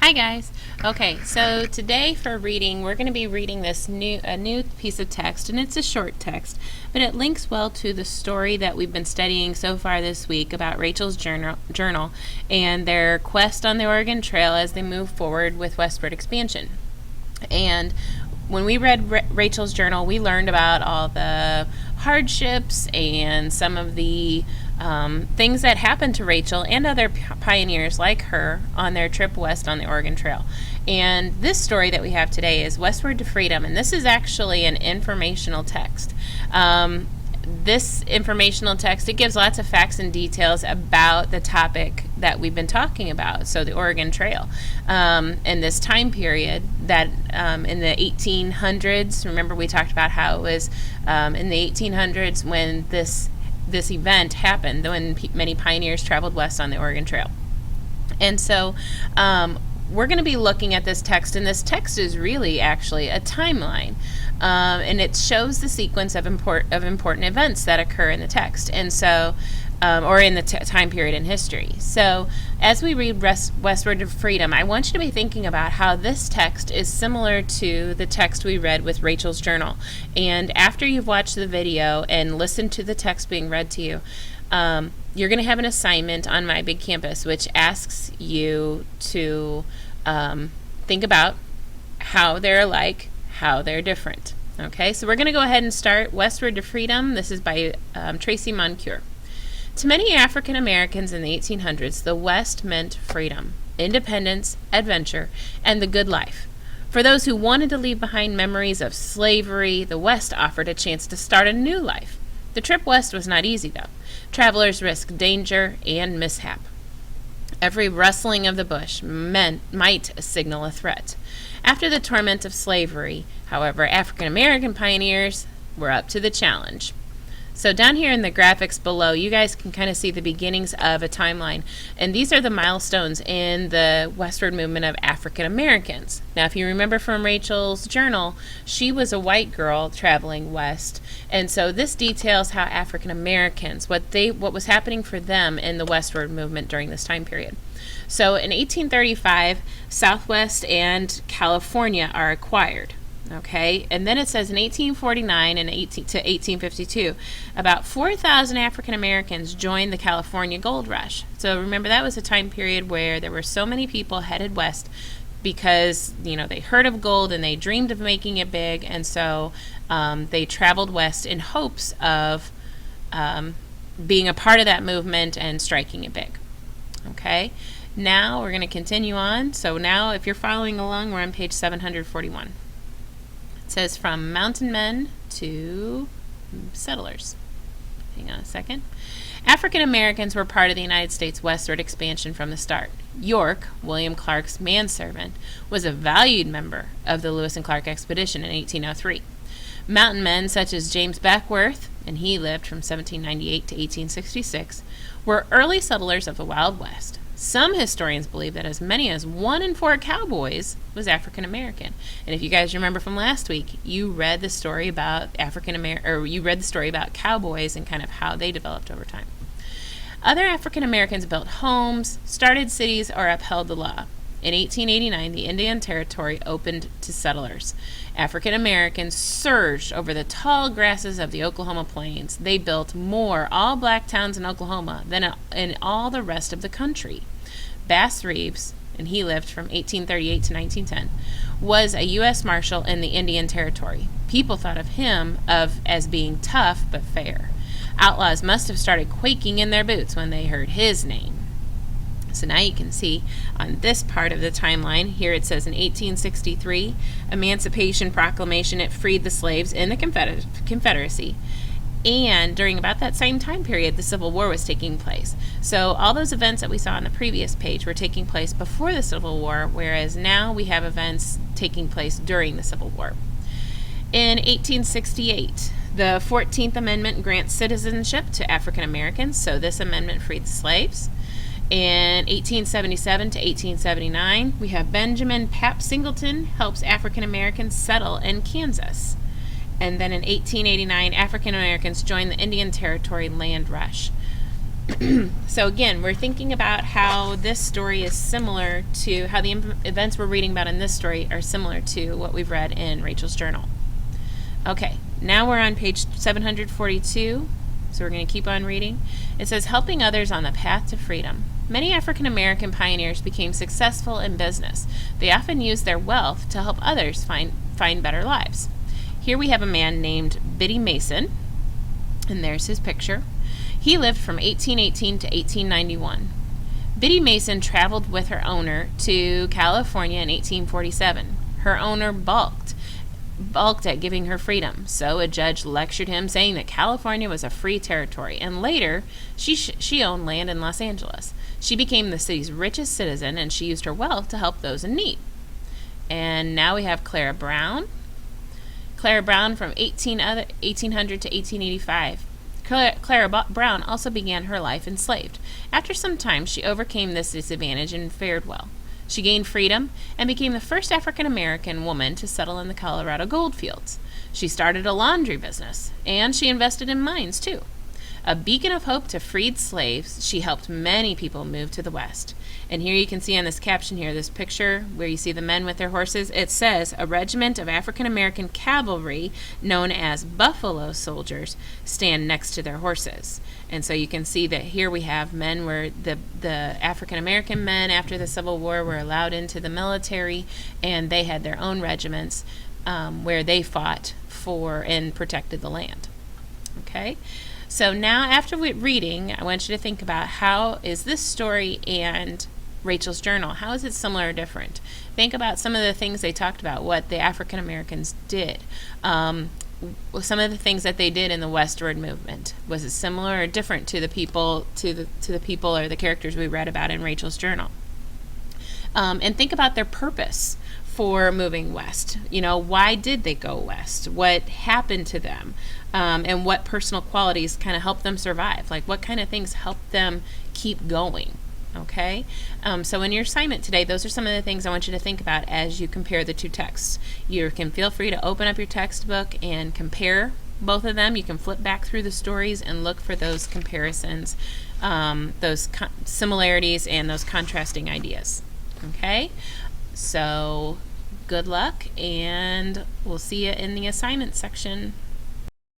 Hi guys. Okay, so today for reading, we're going to be reading a new piece of text, and it's a short text, but it links well to the story that we've been studying so far this week about Rachel's journal and their quest on the Oregon Trail as they move forward with westward expansion. And when we read Rachel's journal, we learned about all the hardships and some of the things that happened to Rachel and other pioneers like her on their trip west on the Oregon Trail. And this story that we have today is Westward to Freedom, and this is actually an informational text. This informational text, it gives lots of facts and details about the topic that we've been talking about, so the Oregon Trail, in this time period that in the 1800s. Remember, we talked about how it was in the 1800s when this event happened, when many pioneers traveled west on the Oregon Trail. And so we're going to be looking at this text, and this text is really actually a timeline, and it shows the sequence of important events that occur in the text, and so or in the time period in history. So as we read Westward to Freedom, I want you to be thinking about how this text is similar to the text we read with Rachel's journal. And after you've watched the video and listened to the text being read to you, you're going to have an assignment on My Big Campus which asks you to think about how they're alike, how they're different. Okay, so we're going to go ahead and start Westward to Freedom. This is by Tracy Moncure. To many African Americans in the 1800s, the West meant freedom, independence, adventure, and the good life. For those who wanted to leave behind memories of slavery, the West offered a chance to start a new life. The trip west was not easy, though. Travelers risked danger and mishap. Every rustling of the bush might signal a threat. After the torment of slavery, however, African American pioneers were up to the challenge. So down here in the graphics below, you guys can kind of see the beginnings of a timeline. And these are the milestones in the westward movement of African Americans. Now, if you remember from Rachel's journal, she was a white girl traveling west. And so this details how African Americans, what was happening for them in the westward movement during this time period. So in 1835, Southwest and California are acquired. Okay, and then it says in 1849 and 1852, about 4,000 African Americans joined the California Gold Rush. So remember, that was a time period where there were so many people headed west because, they heard of gold and they dreamed of making it big, and so they traveled west in hopes of being a part of that movement and striking it big. Okay, now we're going to continue on. So now, if you're following along, we're on page 741. It says from mountain men to settlers. Hang on a second. African Americans were part of the United States westward expansion from the start. York, William Clark's manservant, was a valued member of the Lewis and Clark expedition in 1803. Mountain men such as James Beckwourth, and he lived from 1798 to 1866, were early settlers of the Wild West. Some historians believe that as many as 1 in 4 cowboys was African American. And if you guys remember from last week, you read the story about cowboys and kind of how they developed over time. Other African Americans built homes, started cities, or upheld the law. In 1889, the Indian Territory opened to settlers. African Americans surged over the tall grasses of the Oklahoma plains. They built more all-black towns in Oklahoma than in all the rest of the country. Bass Reeves, and he lived from 1838 to 1910, was a U.S. Marshal in the Indian Territory. People thought of him as being tough but fair. Outlaws must have started quaking in their boots when they heard his name. So now you can see on this part of the timeline, here it says in 1863, Emancipation Proclamation, it freed the slaves in the Confederacy. And during about that same time period, the Civil War was taking place. So all those events that we saw on the previous page were taking place before the Civil War, whereas now we have events taking place during the Civil War. In 1868, the 14th Amendment grants citizenship to African Americans, so this amendment freed the slaves. In 1877 to 1879, we have Benjamin Pap Singleton helps African Americans settle in Kansas. And then in 1889, African Americans joined the Indian Territory land rush. So again, we're thinking about how this story is similar to how the events we're reading about in this story are similar to what we've read in Rachel's journal. Okay, now we're on page 742, so we're going to keep on reading. It says, helping others on the path to freedom. Many African American pioneers became successful in business. They often used their wealth to help others find better lives. Here we have a man named Biddy Mason, and there's his picture. He lived from 1818 to 1891. Biddy Mason traveled with her owner to California in 1847. Her owner balked at giving her freedom, so a judge lectured him, saying that California was a free territory, and later she owned land in Los Angeles. She became the city's richest citizen, and she used her wealth to help those in need. And now we have Clara Brown. Clara Brown from 1800 to 1885. Clara Brown also began her life enslaved. After some time, she overcame this disadvantage and fared well. She gained freedom and became the first African American woman to settle in the Colorado gold fields. She started a laundry business, and she invested in mines too. A beacon of hope to freed slaves, she helped many people move to the West. And here you can see on this caption here, this picture where you see the men with their horses, it says, a regiment of African American cavalry known as Buffalo Soldiers stand next to their horses. And so you can see that here we have men where the African American men after the Civil War were allowed into the military, and they had their own regiments where they fought for and protected the land. Okay? So now after reading, I want you to think about how is this story and Rachel's journal, how is it similar or different? Think about some of the things they talked about, what the African Americans did. Some of the things that they did in the Westward movement. Was it similar or different to the people or the characters we read about in Rachel's journal? And think about their purpose for moving west. You know, why did they go west? What happened to them? And what personal qualities kind of helped them survive? Like what kind of things helped them keep going? Okay? So in your assignment today, those are some of the things I want you to think about as you compare the two texts. You can feel free to open up your textbook and compare both of them. You can flip back through the stories and look for those comparisons, those similarities, and those contrasting ideas. Okay? So good luck, and we'll see you in the assignment section.